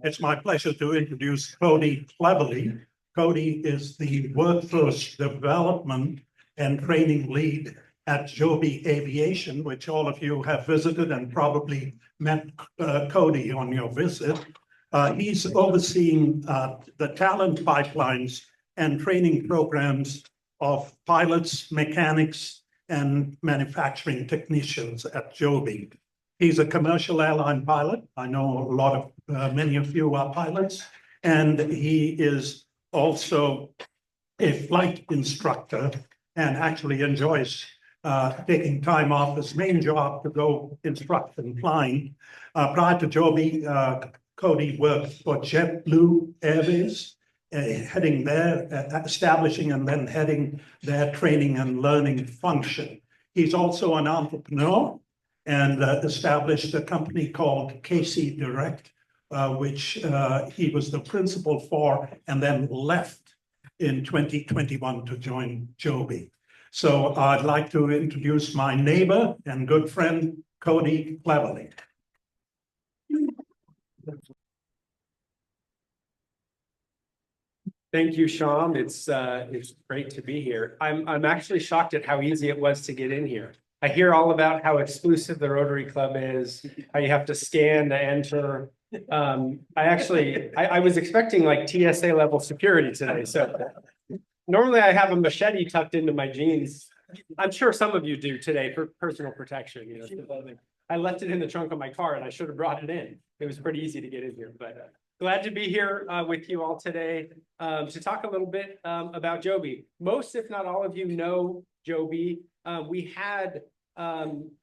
It's my pleasure to introduce Cody Cleverly. Cody is the workforce development and training lead at Joby Aviation, which all of you have visited and probably met Cody on your visit. He's overseeing the talent pipelines and training programs of pilots, mechanics, and manufacturing technicians at Joby. He's a commercial airline pilot. I know many of you are pilots, and he is also a flight instructor and actually enjoys taking time off his main job to go instruct in flying. Prior to Joby, Cody worked for JetBlue Airways, heading there, establishing and then heading their training and learning function. He's also an entrepreneur and established a company called KC Direct, which he was the principal for and then left in 2021 to join Joby. So I'd like to introduce my neighbor and good friend, Cody Cleverly. Thank you, Shyam. It's great to be here. I'm actually shocked at how easy it was to get in here. I hear all about how exclusive the Rotary Club is, how you have to scan to enter. I was expecting like TSA level security today. So normally I have a machete tucked into my jeans. I'm sure some of you do today for personal protection. You know, I left it in the trunk of my car and I should have brought it in. It was pretty easy to get in here, but glad to be here with you all today to talk a little bit about Joby. Most, if not all of you know Joby. We had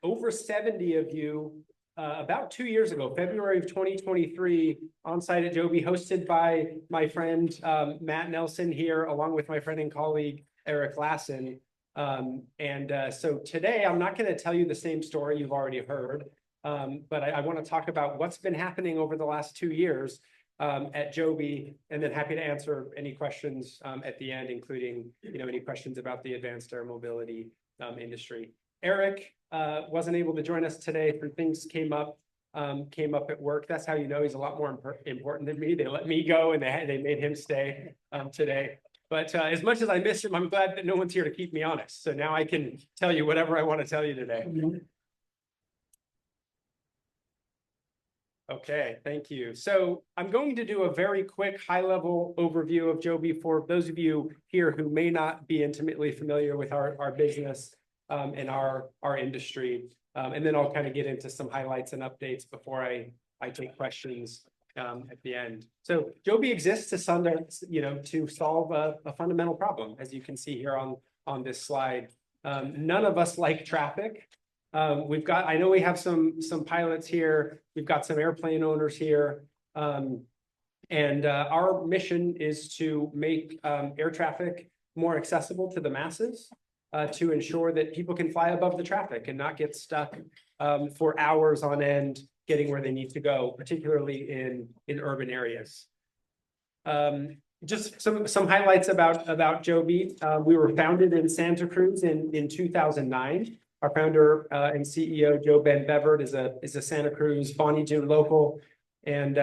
over 70 of you about 2 years ago, February of 2023, on site at Joby, hosted by my friend Matt Nelson here, along with my friend and colleague Eric Lassen. So today I'm not going to tell you the same story you've already heard, but I want to talk about what's been happening over the last 2 years at Joby, and then happy to answer any questions at the end, including any questions about the advanced air mobility industry. Eric wasn't able to join us today. Things came up at work. That's how you know he's a lot more important than me. They let me go and they made him stay today. But as much as I miss him, I'm glad that no one's here to keep me honest. So now I can tell you whatever I want to tell you today. Okay, thank you. So I'm going to do a very quick high-level overview of Joby for those of you here who may not be intimately familiar with our business and our industry. And then I'll kind of get into some highlights and updates before I take questions at the end. So Joby exists to solve a fundamental problem, as you can see here on this slide. None of us like traffic. I know we have some pilots here. We've got some airplane owners here. And our mission is to make air traffic more accessible to the masses, to ensure that people can fly above the traffic and not get stuck for hours on end getting where they need to go, particularly in urban areas. Just some highlights about Joby. We were founded in Santa Cruz in 2009. Our founder and CEO, Joe Ben Bevert, is a Santa Cruz Bonnie Doon local, and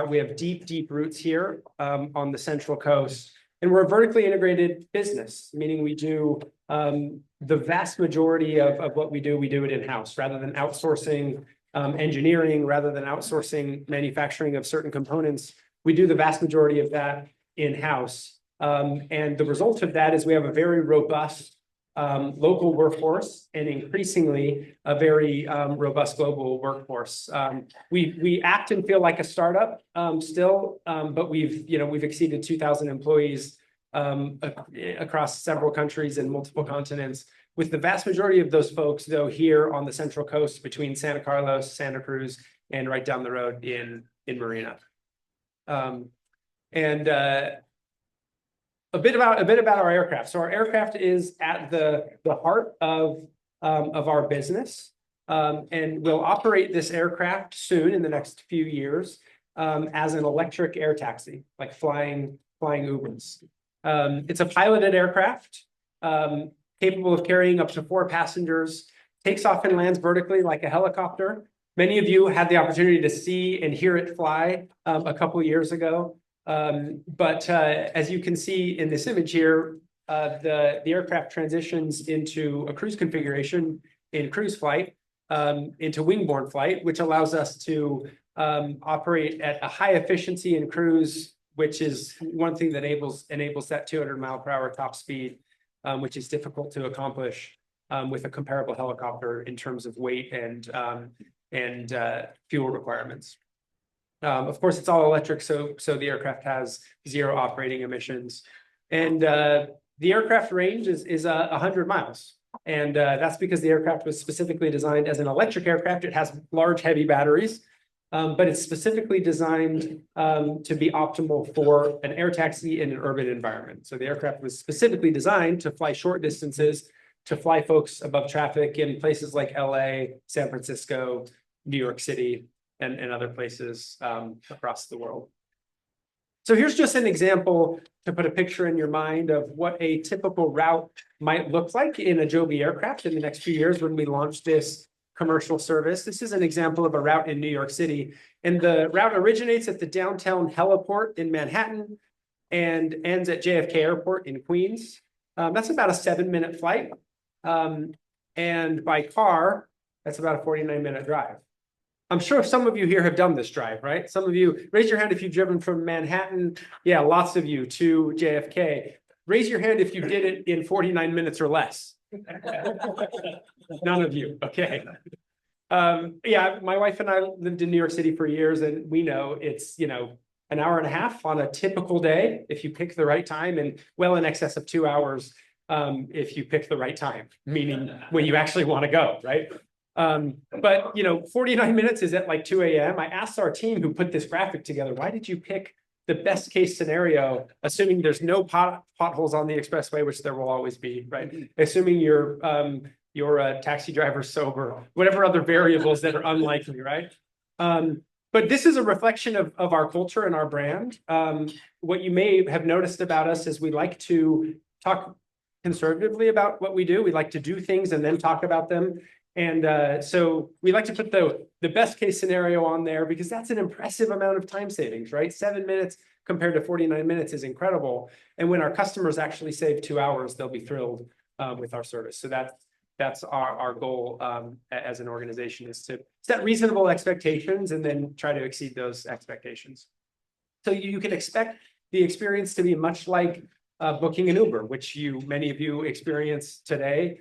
we have deep roots here on the Central Coast. And we're a vertically integrated business, meaning we do the vast majority of what we do it in-house, rather than outsourcing engineering, rather than outsourcing manufacturing of certain components. We do the vast majority of that in-house. And the result of that is we have a very robust local workforce, and increasingly a very robust global workforce. We act and feel like a startup still, but we've exceeded 2,000 employees across several countries and multiple continents, with the vast majority of those folks, though, here on the Central Coast between Santa Carlos, Santa Cruz, and right down the road in Marina. A bit about our aircraft. So our aircraft is at the heart of our business, and we'll operate this aircraft soon in the next few years as an electric air taxi, like flying Ubers. It's a piloted aircraft capable of carrying up to 4 passengers, takes off and lands vertically like a helicopter, Many of you had the opportunity to see and hear it fly a couple of years ago. But as you can see in this image here, the aircraft transitions into a cruise configuration in cruise flight, into wing-borne flight, which allows us to operate at a high efficiency in cruise, which is one thing that enables that 200-mile-per-hour top speed, which is difficult to accomplish with a comparable helicopter in terms of weight and fuel requirements. Of course, it's all electric, so the aircraft has zero operating emissions, and the aircraft range is 100 miles, and that's because the aircraft was specifically designed as an electric aircraft. It has large, heavy batteries, but it's specifically designed to be optimal for an air taxi in an urban environment. So the aircraft was specifically designed to fly short distances, to fly folks above traffic in places like LA, San Francisco, New York City, and other places across the world. So here's just an example to put a picture in your mind of what a typical route might look like in a Joby aircraft in the next few years when we launch this commercial service. This is an example of a route in New York City, and the route originates at the downtown heliport in Manhattan and ends at JFK Airport in Queens. That's about a 7-minute flight. And by car, that's about a 49-minute drive. I'm sure some of you here have done this drive, right? Some of you, raise your hand if you've driven from Manhattan. Yeah, lots of you to JFK. Raise your hand if you did it in 49 minutes or less. None of you, okay. Yeah, my wife and I lived in New York City for years, and we know it's, an hour and a half on a typical day if you pick the right time, and well in excess of 2 hours if you pick the right time, meaning when you actually want to go, right? But 49 minutes is at like 2 a.m. I asked our team who put this graphic together, why did you pick the best case scenario, assuming there's no potholes on the expressway, which there will always be, right? Assuming your taxi driver sober, whatever other variables that are unlikely, right? But this is a reflection of our culture and our brand. What you may have noticed about us is we like to talk conservatively about what we do. We like to do things and then talk about them. And so we like to put the best case scenario on there because that's an impressive amount of time savings, right? 7 minutes compared to 49 minutes is incredible. And when our customers actually save 2 hours, they'll be thrilled with our service. So that's our goal as an organization, is to set reasonable expectations and then try to exceed those expectations. So you can expect the experience to be much like booking an Uber, which many of you experience today.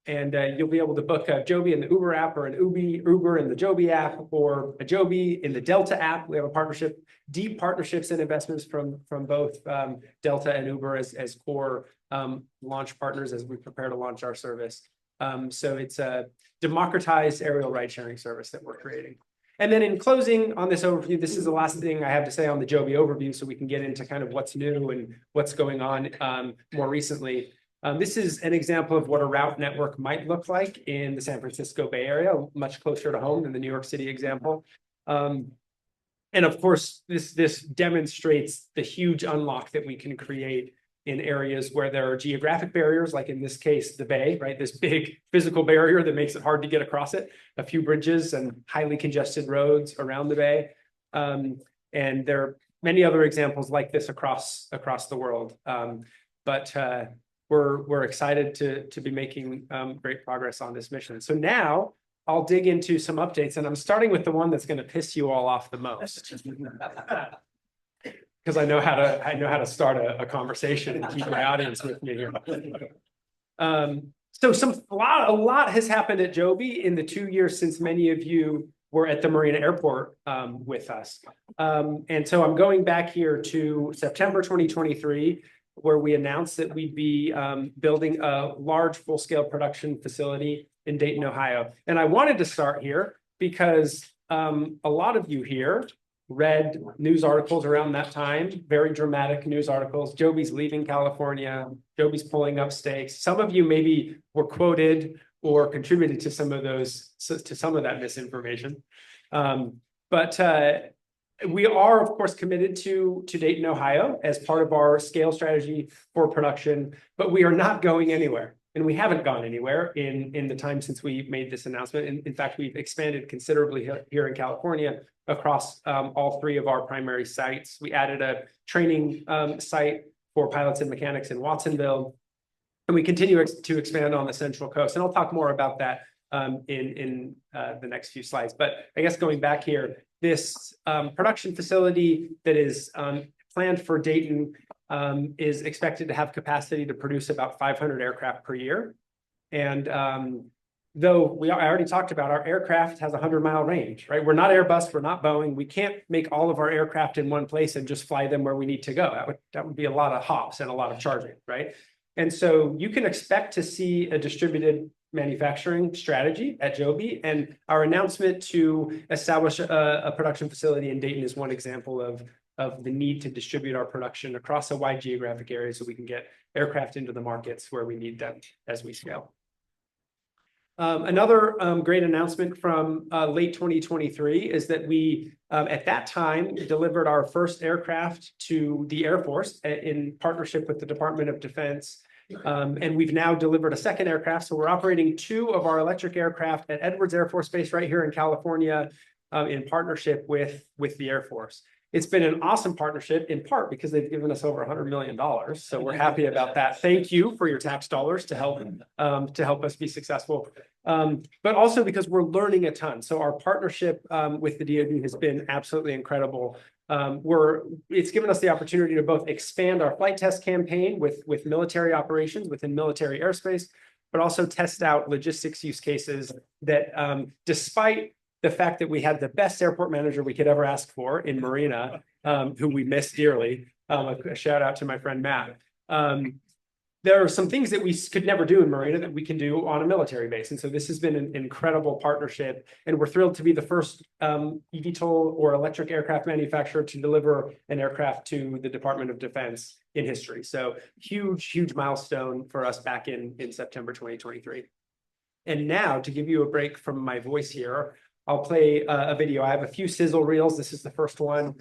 And you'll be able to book a Joby in the Uber app, or an Uber in the Joby app, or a Joby in the Delta app. We have a deep partnerships and investments from both Delta and Uber as core launch partners as we prepare to launch our service. So it's a democratized aerial ride-sharing service that we're creating. And then in closing on this overview, this is the last thing I have to say on the Joby overview, so we can get into kind of what's new and what's going on more recently. This is an example of what a route network might look like in the San Francisco Bay Area, much closer to home than the New York City example. And of course, this demonstrates the huge unlock that we can create in areas where there are geographic barriers, like in this case, the Bay, right? This big physical barrier that makes it hard to get across it, a few bridges and highly congested roads around the Bay. And there are many other examples like this across the world. We're excited to be making great progress on this mission. So now I'll dig into some updates, and I'm starting with the one that's going to piss you all off the most, because I know how to start a conversation and keep my audience with me here. So a lot has happened at Joby in the 2 years since many of you were at the Marina Airport with us. And so I'm going back here to September 2023. Where we announced that we'd be building a large full-scale production facility in Dayton, Ohio. And I wanted to start here because a lot of you here read news articles around that time, very dramatic news articles. Joby's leaving California, Joby's pulling up stakes. Some of you maybe were quoted or contributed to some of that misinformation. We are, of course, committed to Dayton, Ohio as part of our scale strategy for production, but we are not going anywhere. And we haven't gone anywhere in the time since we made this announcement. In fact, we've expanded considerably here in California across all three of our primary sites. We added a training site for pilots and mechanics in Watsonville. And we continue to expand on the Central Coast. And I'll talk more about that in the next few slides. But I guess going back here, this production facility that is planned for Dayton is expected to have capacity to produce about 500 aircraft per year. And though I already talked about, our aircraft has a 100-mile range, right? We're not Airbus, we're not Boeing. We can't make all of our aircraft in one place and just fly them where we need to go. That would be a lot of hops and a lot of charging, right? And so you can expect to see a distributed manufacturing strategy at Joby. And our announcement to establish a production facility in Dayton is one example of the need to distribute our production across a wide geographic area so we can get aircraft into the markets where we need them as we scale. Another great announcement from late 2023 is that we, at that time, delivered our first aircraft to the Air Force in partnership with the Department of Defense. And we've now delivered a second aircraft. So we're operating 2 of our electric aircraft at Edwards Air Force Base right here in California in partnership with the Air Force. It's been an awesome partnership, in part because they've given us over $100 million. So we're happy about that. Thank you for your tax dollars to help us be successful. But also because we're learning a ton. So our partnership with the DoD has been absolutely incredible. It's given us the opportunity to both expand our flight test campaign with military operations within military airspace, but also test out logistics use cases that, despite the fact that we had the best airport manager we could ever ask for in Marina, who we miss dearly, a shout out to my friend Matt. There are some things that we could never do in Marina that we can do on a military base. And so this has been an incredible partnership. And we're thrilled to be the first eVTOL or electric aircraft manufacturer to deliver an aircraft to the Department of Defense in history. So huge milestone for us back in September 2023. And now, to give you a break from my voice here, I'll play a video. I have a few sizzle reels. This is the first one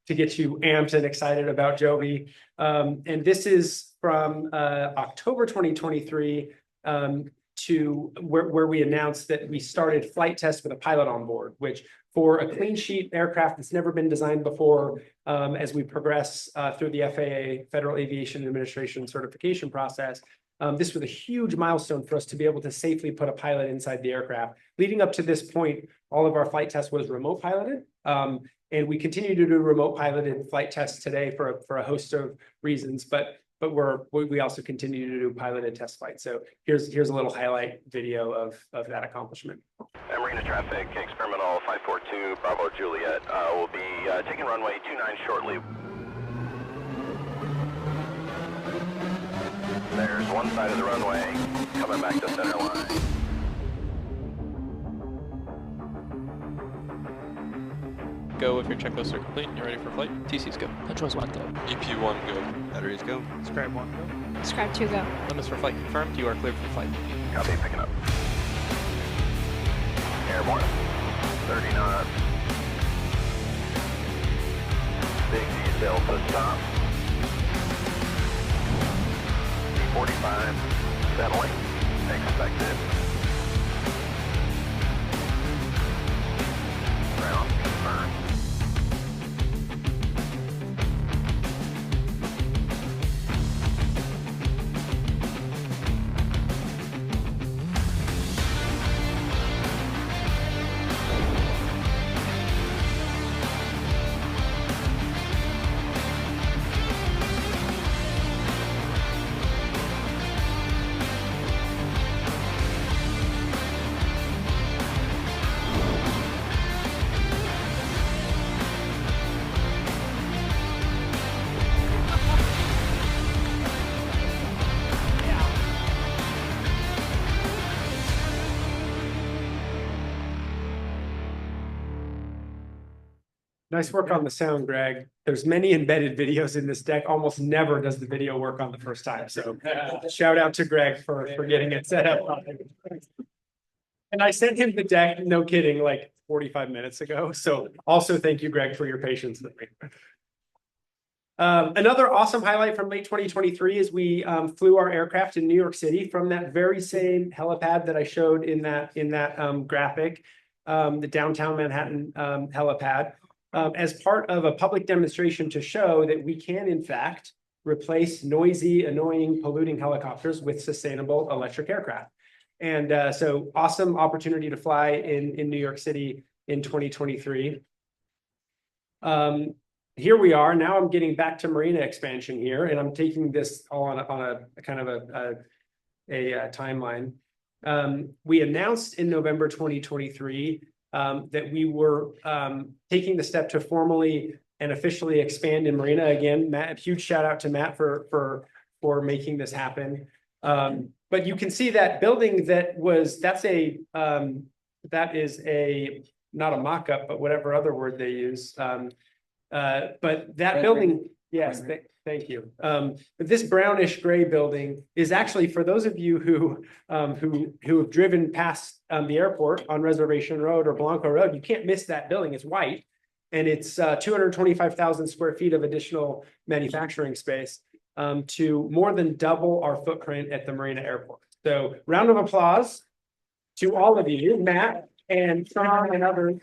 to get you amped and excited about Joby. And this is from October 2023 to where we announced that we started flight tests with a pilot on board, which for a clean sheet aircraft that's never been designed before, as we progress through the FAA, Federal Aviation Administration certification process, this was a huge milestone for us to be able to safely put a pilot inside the aircraft. Leading up to this point, all of our flight tests was remote piloted. And we continue to do remote piloted flight tests today for a host of reasons, but we also continue to do piloted test flights. So here's a little highlight video of that accomplishment. Marina traffic, experimental 542 Bravo Juliet will be taking runway 29 shortly. There's one side of the runway coming back to center line. Go if your checklists are complete and you're ready for flight. TCs go. Controls 1 go. EP1 go. Batteries go. Scribe 1 go. Scribe 2 go. Limits for flight confirmed. You are cleared for flight. Copy, picking up. Airborne, 30 knots. Big D Delta stop. 45, settling, expected. Ground confirmed. Nice work on the sound, Greg. There's many embedded videos in this deck. Almost never does the video work on the first time. So shout out to Greg for getting it set up. And I sent him the deck, no kidding, like 45 minutes ago. So also thank you, Greg, for your patience with me. Another awesome highlight from late 2023 is we flew our aircraft in New York City from that very same helipad that I showed in that graphic, the downtown Manhattan helipad, as part of a public demonstration to show that we can, in fact, replace noisy, annoying, polluting helicopters with sustainable electric aircraft. And so awesome opportunity to fly in New York City in 2023. Here we are. Now I'm getting back to marina expansion here, and I'm taking this all on a kind of a timeline. We announced in November 2023 that we were taking the step to formally and officially expand in marina. Again, Matt, a huge shout out to Matt for making this happen. But you can see that building that is a not a mock-up, but whatever other word they use. But that building, yes, thank you. But this brownish gray building is actually, for those of you who have driven past the airport on Reservation Road or Blanco Road, you can't miss that building. It's white, and it's 225,000 square feet of additional manufacturing space to more than double our footprint at the Marina Airport. So, round of applause to all of you, Matt and Sean and others.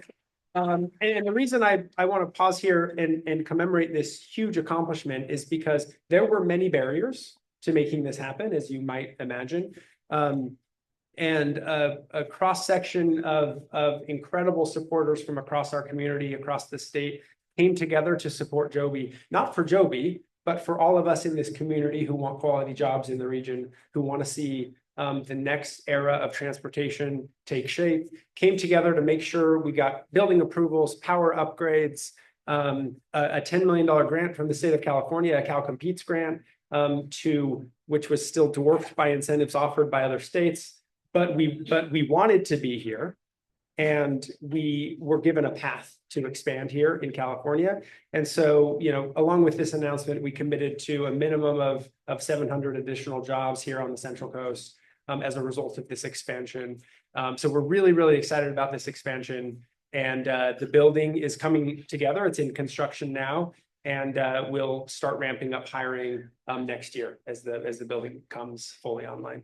And the reason I want to pause here and commemorate this huge accomplishment is because there were many barriers to making this happen, as you might imagine. And a cross-section of incredible supporters from across our community, across the state, came together to support Joby, not for Joby, but for all of us in this community who want quality jobs in the region, who want to see the next era of transportation take shape, came together to make sure we got building approvals, power upgrades, a $10 million grant from the state of California, a Cal Competes grant, which was still dwarfed by incentives offered by other states. But we wanted to be here, and we were given a path to expand here in California. And so, along with this announcement, we committed to a minimum of 700 additional jobs here on the Central Coast as a result of this expansion. So we're really, really excited about this expansion. And the building is coming together. It's in construction now, and we'll start ramping up hiring next year as the building comes fully online.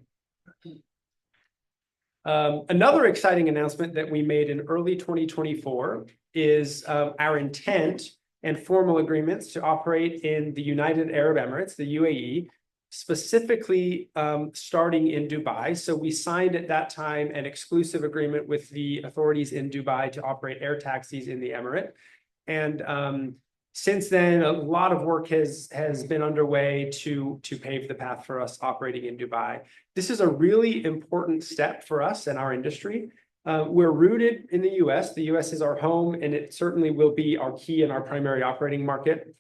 Another exciting announcement that we made in early 2024 is our intent and formal agreements to operate in the United Arab Emirates, the UAE, specifically starting in Dubai. So we signed at that time an exclusive agreement with the authorities in Dubai to operate air taxis in the Emirate. And since then, a lot of work has been underway to pave the path for us operating in Dubai. This is a really important step for us and our industry. We're rooted in the US. The US is our home, and it certainly will be our key and our primary operating market.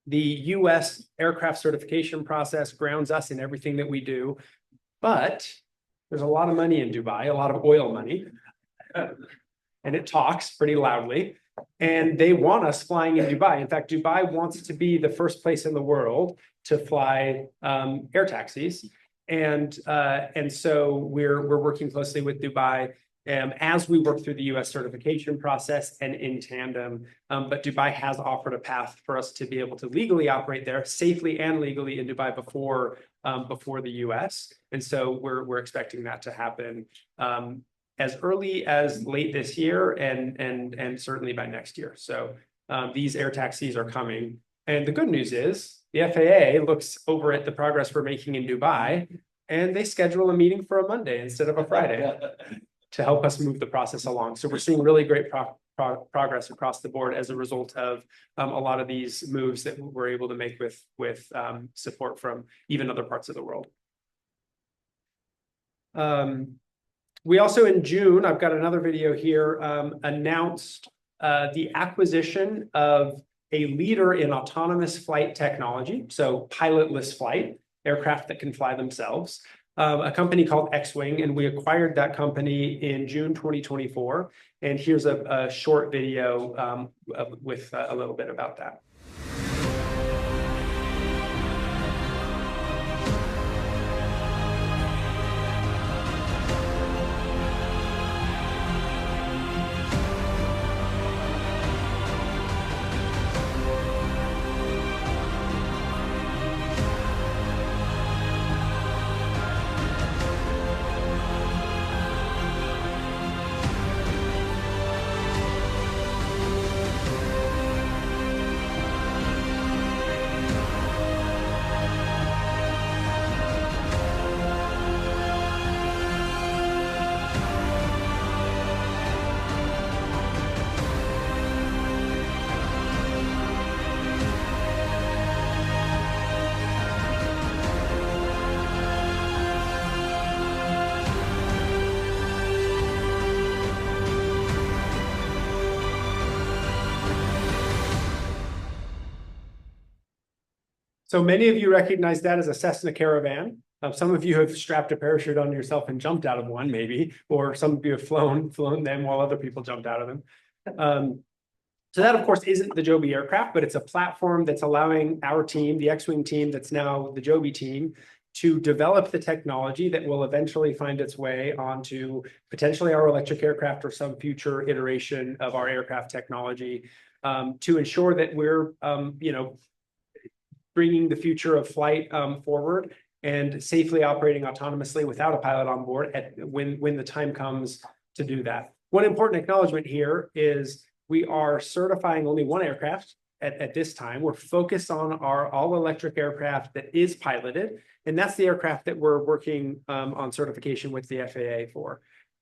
The US aircraft certification process grounds us in everything that we do, but there's a lot of money in Dubai, a lot of oil money, and it talks pretty loudly. And they want us flying in Dubai. In fact, Dubai wants to be the first place in the world to fly air taxis. And so we're working closely with Dubai as we work through the US certification process and in tandem. But Dubai has offered a path for us to be able to legally operate there safely and legally in Dubai before the US. And so we're expecting that to happen as early as late this year and certainly by next year. So these air taxis are coming. And the good news is the FAA looks over at the progress we're making in Dubai, and they schedule a meeting for a Monday instead of a Friday to help us move the process along. So we're seeing really great progress across the board as a result of a lot of these moves that we're able to make with support from even other parts of the world. We also, in June, I've got another video here, announced the acquisition of a leader in autonomous flight technology, so pilotless flight, aircraft that can fly themselves, a company called X-Wing, and we acquired that company in June 2024. And here's a short video with a little bit about that. So many of you recognize that as a Cessna Caravan. Some of you have strapped a parachute on yourself and jumped out of one, maybe, or some of you have flown them while other people jumped out of them. So that, of course, isn't the Joby aircraft, but it's a platform that's allowing our team, the X-Wing team that's now the Joby team, to develop the technology that will eventually find its way onto potentially our electric aircraft or some future iteration of our aircraft technology, to ensure that we're, bringing the future of flight forward and safely operating autonomously without a pilot on board when the time comes to do that. One important acknowledgement here is we are certifying only one aircraft at this time. We're focused on our all-electric aircraft that is piloted, and that's the aircraft that we're working on certification with the FAA for.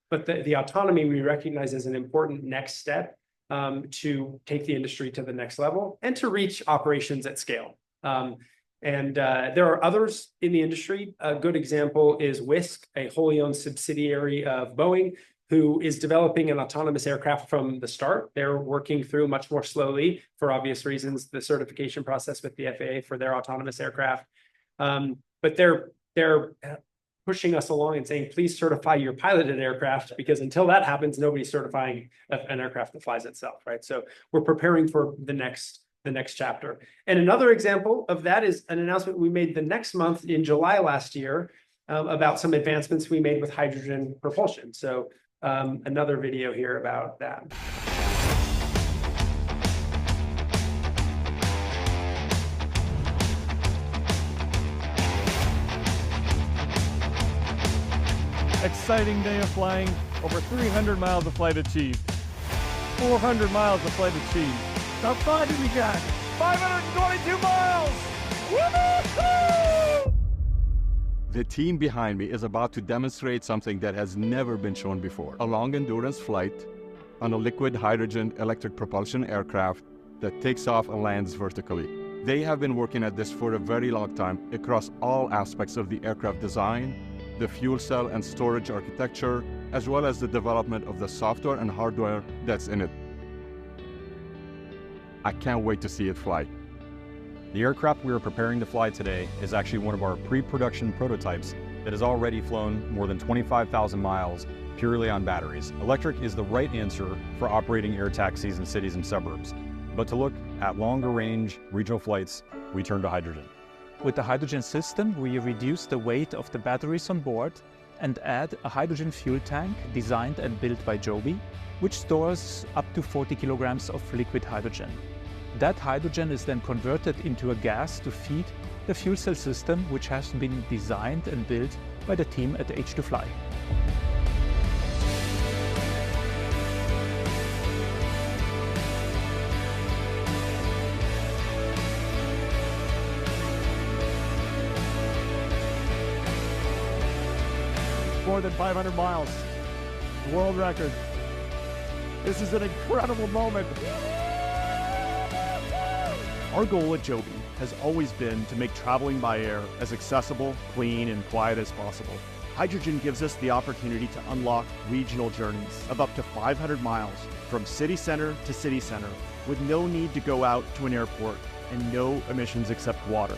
But the autonomy we recognize as an important next step to take the industry to the next level and to reach operations at scale. There are others in the industry. A good example is Wisk, a wholly owned subsidiary of Boeing, who is developing an autonomous aircraft from the start. They're working through much more slowly, for obvious reasons, the certification process with the FAA for their autonomous aircraft. But they're pushing us along and saying, please certify your piloted aircraft, because until that happens, nobody's certifying an aircraft that flies itself, right? So we're preparing for the next chapter. And another example of that is an announcement we made the next month in July last year about some advancements we made with hydrogen propulsion. So another video here about that. Exciting day of flying, over 300 miles of flight achieved. 400 miles of flight achieved. How far did we get? 522 miles! Woo-hoo! The team behind me is about to demonstrate something that has never been shown before. A long endurance flight on a liquid hydrogen electric propulsion aircraft that takes off and lands vertically. They have been working at this for a very long time across all aspects of the aircraft design, the fuel cell and storage architecture, as well as the development of the software and hardware that's in it. I can't wait to see it fly. The aircraft we are preparing to fly today is actually one of our pre-production prototypes that has already flown more than 25,000 miles purely on batteries. Electric is the right answer for operating air taxis in cities and suburbs. But to look at longer range regional flights, we turn to hydrogen. With the hydrogen system, we reduce the weight of the batteries on board and add a hydrogen fuel tank designed and built by Joby, which stores up to 40 kilograms of liquid hydrogen. That hydrogen is then converted into a gas to feed the fuel cell system, which has been designed and built by the team at H2Fly. More than 500 miles. World record. This is an incredible moment. Our goal at Joby has always been to make traveling by air as accessible, clean, and quiet as possible. Hydrogen gives us the opportunity to unlock regional journeys of up to 500 miles from city center to city center with no need to go out to an airport and no emissions except water.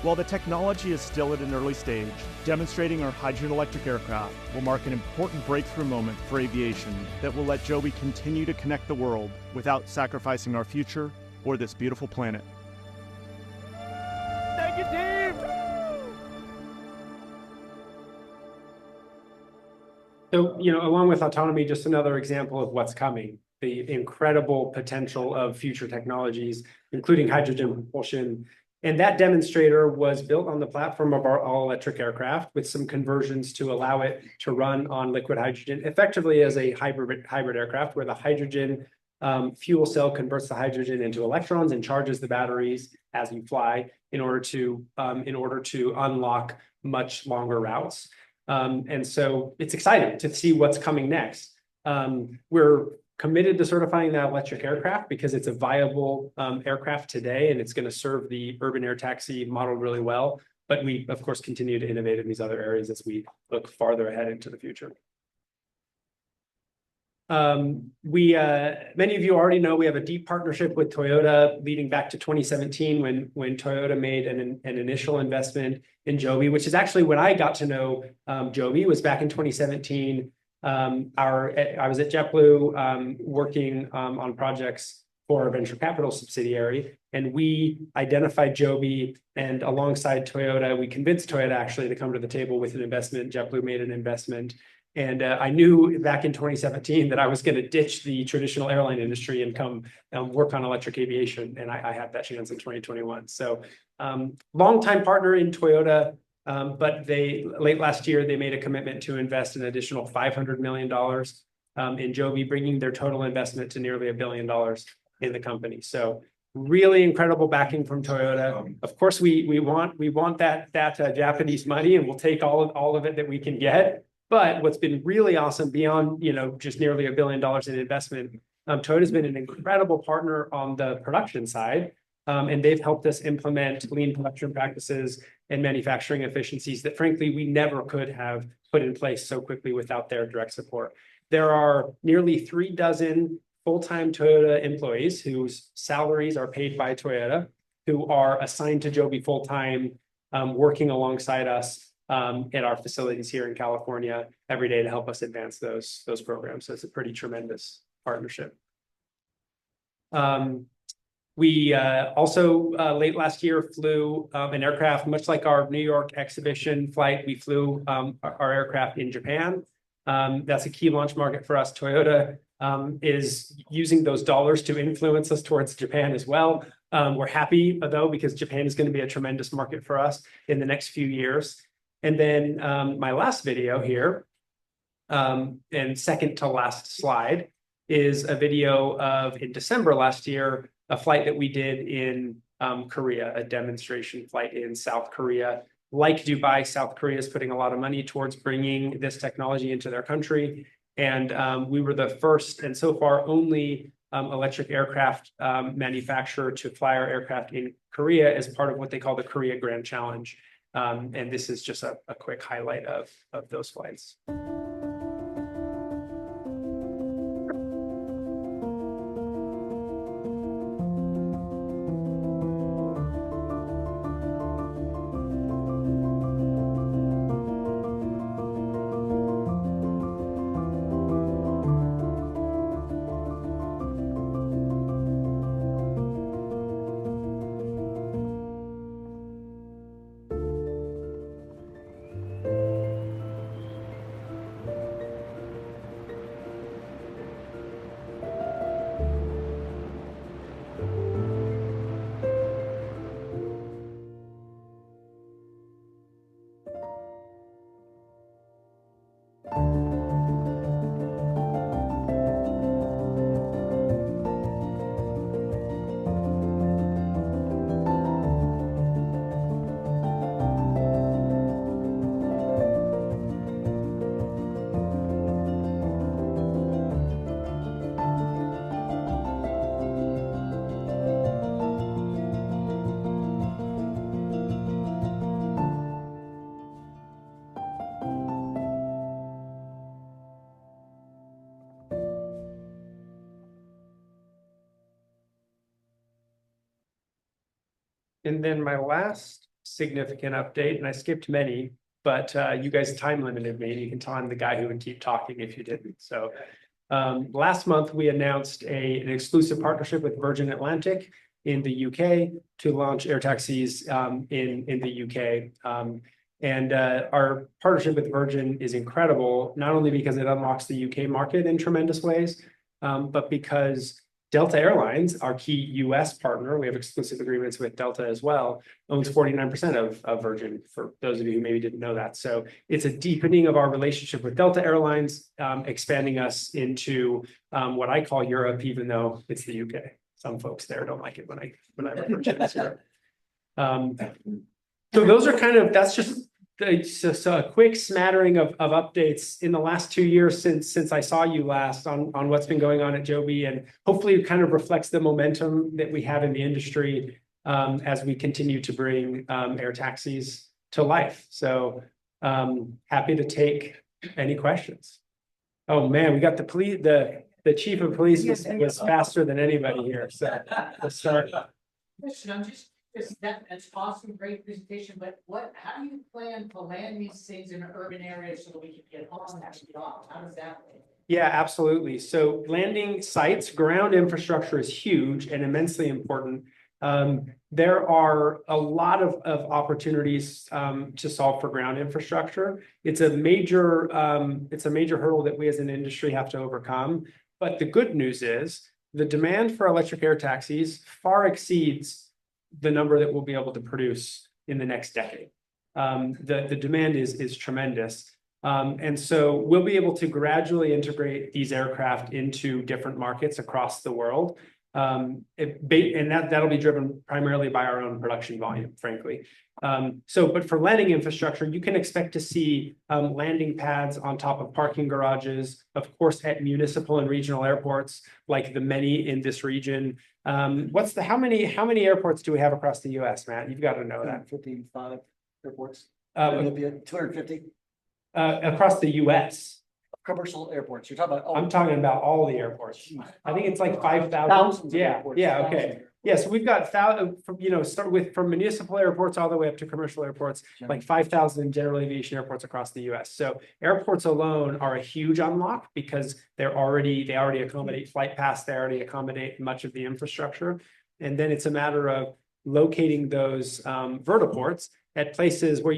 While the technology is still at an early stage, demonstrating our hydrogen electric aircraft will mark an important breakthrough moment for aviation that will let Joby continue to connect the world without sacrificing our future or this beautiful planet. Thank you, team! So, along with autonomy, just another example of what's coming, the incredible potential of future technologies, including hydrogen propulsion. And that demonstrator was built on the platform of our all-electric aircraft with some conversions to allow it to run on liquid hydrogen, effectively as a hybrid aircraft, where the hydrogen fuel cell converts the hydrogen into electrons and charges the batteries as you fly in order to unlock much longer routes. And so it's exciting to see what's coming next. We're committed to certifying that electric aircraft because it's a viable aircraft today, and it's going to serve the urban air taxi model really well. But we, of course, continue to innovate in these other areas as we look farther ahead into the future. Many of you already know we have a deep partnership with Toyota leading back to 2017 when Toyota made an initial investment in Joby, which is actually when I got to know Joby, was back in 2017. I was at JetBlue working on projects for a venture capital subsidiary, and we identified Joby, and alongside Toyota, we convinced Toyota actually to come to the table with an investment. JetBlue made an investment. And I knew back in 2017 that I was going to ditch the traditional airline industry and come work on electric aviation. And I had that chance in 2021. So longtime partner in Toyota, but late last year, they made a commitment to invest an additional $500 million in Joby, bringing their total investment to nearly $1 billion in the company. So really incredible backing from Toyota. Of course, we want that Japanese money, and we'll take all of it that we can get. But what's been really awesome beyond, just nearly $1 billion in investment, Toyota's been an incredible partner on the production side, and they've helped us implement lean production practices and manufacturing efficiencies that, frankly, we never could have put in place so quickly without their direct support. There are nearly 36 full-time Toyota employees whose salaries are paid by Toyota, who are assigned to Joby full-time, working alongside us at our facilities here in California every day to help us advance those programs. So it's a pretty tremendous partnership. We also late last year flew an aircraft, much like our New York exhibition flight. We flew our aircraft in Japan. That's a key launch market for us. Toyota is using those dollars to influence us towards Japan as well. We're happy though, because Japan is going to be a tremendous market for us in the next few years. And then my last video here, and second to last slide, is a video of, in December last year, a flight that we did in Korea, a demonstration flight in South Korea. Like Dubai, South Korea is putting a lot of money towards bringing this technology into their country. And we were the first and so far only electric aircraft manufacturer to fly our aircraft in Korea as part of what they call the Korea Grand Challenge. And this is just a quick highlight of those flights. And then my last significant update, and I skipped many, but you guys time limited me, and you can tell I'm the guy who would keep talking if you didn't. So last month, we announced an exclusive partnership with Virgin Atlantic in the UK to launch air taxis in the UK. And our partnership with Virgin is incredible, not only because it unlocks the UK market in tremendous ways, but because Delta Airlines, our key US partner, we have exclusive agreements with Delta as well, owns 49% of Virgin, for those of you who maybe didn't know that. So it's a deepening of our relationship with Delta Airlines, expanding us into what I call Europe, even though it's the UK. Some folks there don't like it when I refer to it as Europe. So those are that's just a quick smattering of updates in the last 2 years since I saw you last on what's been going on at Joby, and hopefully it kind of reflects the momentum that we have in the industry as we continue to bring air taxis to life. So happy to take any questions. Oh, man, we got the police, the chief of police was faster than anybody here, so let's start. Question, I'm just, that's awesome, great presentation, but how do you plan to land these things in urban areas so that we can get on and actually get off? How does that work? Yeah, absolutely. So landing sites, ground infrastructure is huge and immensely important. There are a lot of opportunities to solve for ground infrastructure. It's a major hurdle that we as an industry have to overcome. But the good news is the demand for electric air taxis far exceeds the number that we'll be able to produce in the next decade. The demand is tremendous. And so we'll be able to gradually integrate these aircraft into different markets across the world. And that'll be driven primarily by our own production volume, frankly. But for landing infrastructure, you can expect to see landing pads on top of parking garages, of course, at municipal and regional airports, like the many in this region. How many airports do we have across the US, Matt? You've got to know that. 55 airports. 250 across the US. commercial airports. You're talking about. I'm talking about all the airports. I think it's like 5,000. Yeah, okay. Yeah, so we've got start with from municipal airports all the way up to commercial airports, like 5,000 general aviation airports across the US. So airports alone are a huge unlock because they already accommodate flight paths, they already accommodate much of the infrastructure. And then it's a matter of locating those vertiports at places where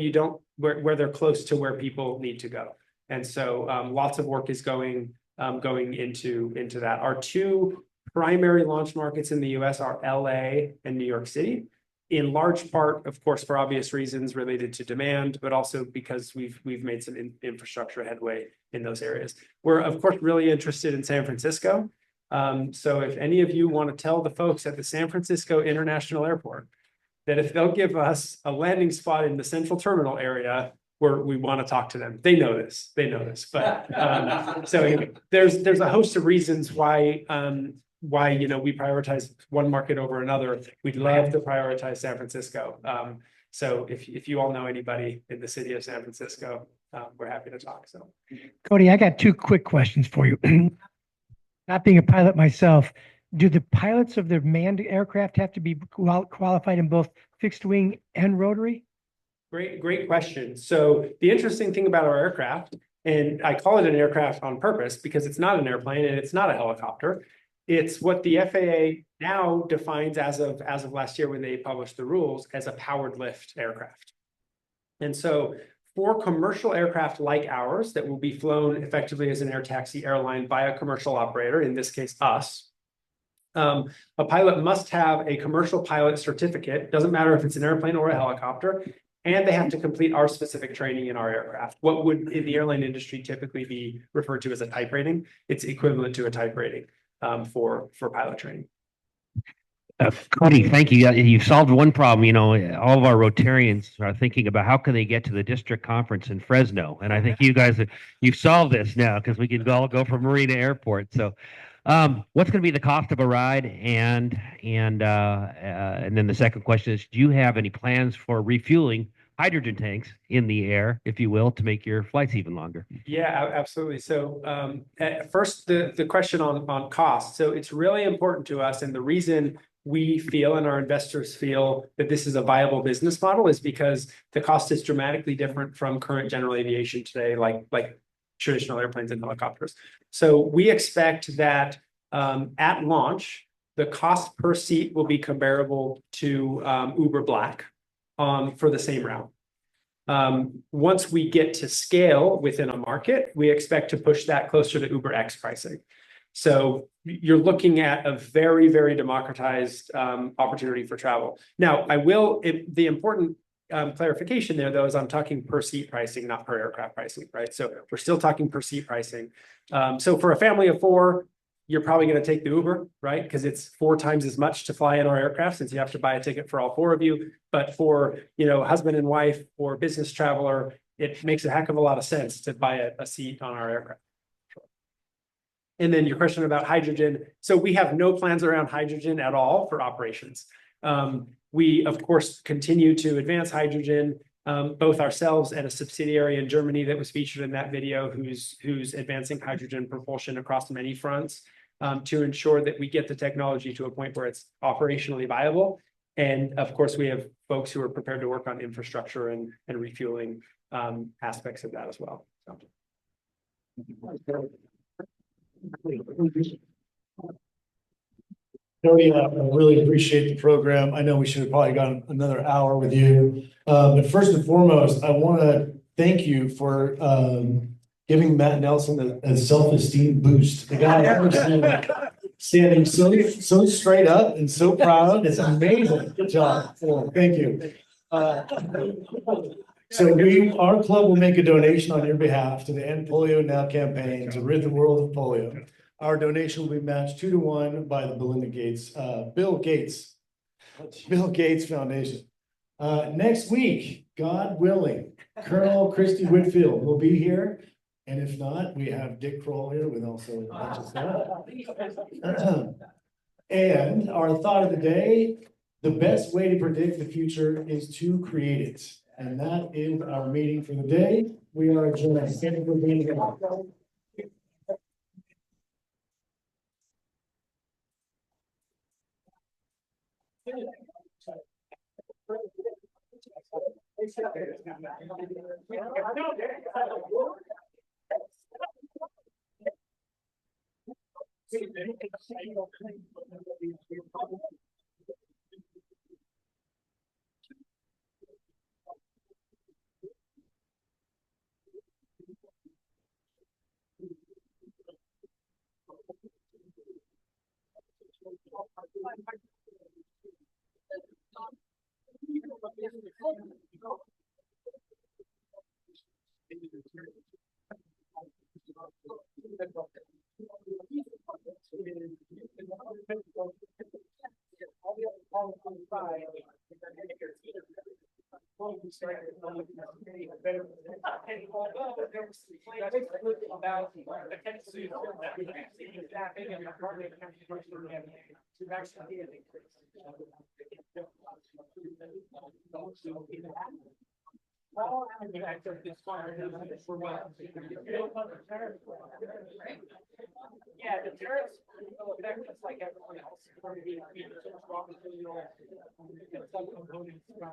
where they're close to where people need to go. And so lots of work is going into that. Our two primary launch markets in the US are LA and New York City, in large part, of course, for obvious reasons related to demand, but also because we've made some infrastructure headway in those areas. We're, of course, really interested in San Francisco. So if any of you want to tell the folks at the San Francisco International Airport that if they'll give us a landing spot in the central terminal area, we want to talk to them. They know this, but so anyway, there's a host of reasons why we prioritize one market over another. We'd love to prioritize San Francisco. So if you all know anybody in the city of San Francisco, we're happy to talk. So Cody, I got two quick questions for you. Not being a pilot myself, do the pilots of the manned aircraft have to be qualified in both fixed wing and rotary? Great question. So the interesting thing about our aircraft, and I call it an aircraft on purpose because it's not an airplane and it's not a helicopter. It's what the FAA now defines as of last year when they published the rules as a powered lift aircraft. And so for commercial aircraft like ours that will be flown effectively as an air taxi airline by a commercial operator, in this case us, a pilot must have a commercial pilot certificate. Doesn't matter if it's an airplane or a helicopter, and they have to complete our specific training in our aircraft. What would in the airline industry typically be referred to as a type rating? It's equivalent to a type rating for pilot training. Cody, thank you. You've solved one problem. You know, all of our Rotarians are thinking about how can they get to the district conference in Fresno, and I think you guys you've solved this now because we can all go from Marina Airport. So, what's going to be the cost of a ride? And then the second question is, do you have any plans for refueling hydrogen tanks in the air, if you will, to make your flights even longer? Yeah, absolutely. So at first, the question on cost. So it's really important to us, and the reason we feel and our investors feel that this is a viable business model is because the cost is dramatically different from current general aviation today, like traditional airplanes and helicopters. So we expect that at launch, the cost per seat will be comparable to Uber Black for the same route. Once we get to scale within a market, we expect to push that closer to Uber X pricing. So you're looking at a very, very democratized opportunity for travel. Now, the important clarification there, though, is I'm talking per seat pricing, not per aircraft pricing, right? So we're still talking per seat pricing. So for a family of four, you're probably going to take the Uber, right? Because it's 4 times as much to fly in our aircraft since you have to buy a ticket for all 4 of you. But for, husband and wife or business traveler, it makes a heck of a lot of sense to buy a seat on our aircraft. And then your question about hydrogen. So we have no plans around hydrogen at all for operations. We, of course, continue to advance hydrogen. both ourselves and a subsidiary in Germany that was featured in that video who's advancing hydrogen propulsion across many fronts to ensure that we get the technology to a point where it's operationally viable. And of course, we have folks who are prepared to work on infrastructure and refueling aspects of that as well. So. Cody, I really appreciate the program. I know we should have probably gone another hour with you. But first and foremost, I want to thank you for giving Matt Nelson a self-esteem boost. The guy I've ever seen standing so straight up and so proud. It's amazing. Good job. Thank you. So our club will make a donation on your behalf to the End Polio Now campaign to rid the world of polio. Our donation will be matched 2-to-1 by the Bill Gates Foundation. Next week, God willing, Colonel Christy Whitfield will be here. And if not, we have Dick Kroll here with also a bunch of stuff. And our thought of the day, the best way to predict the future is to create it. And that is our meeting for the day. We are adjourned. Thank you for being here. Yeah, the tariffs affect us like everyone else. Some components from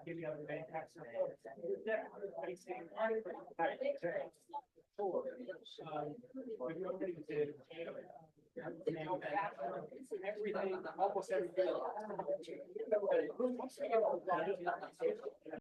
any other manufacturer. Everything, almost everything.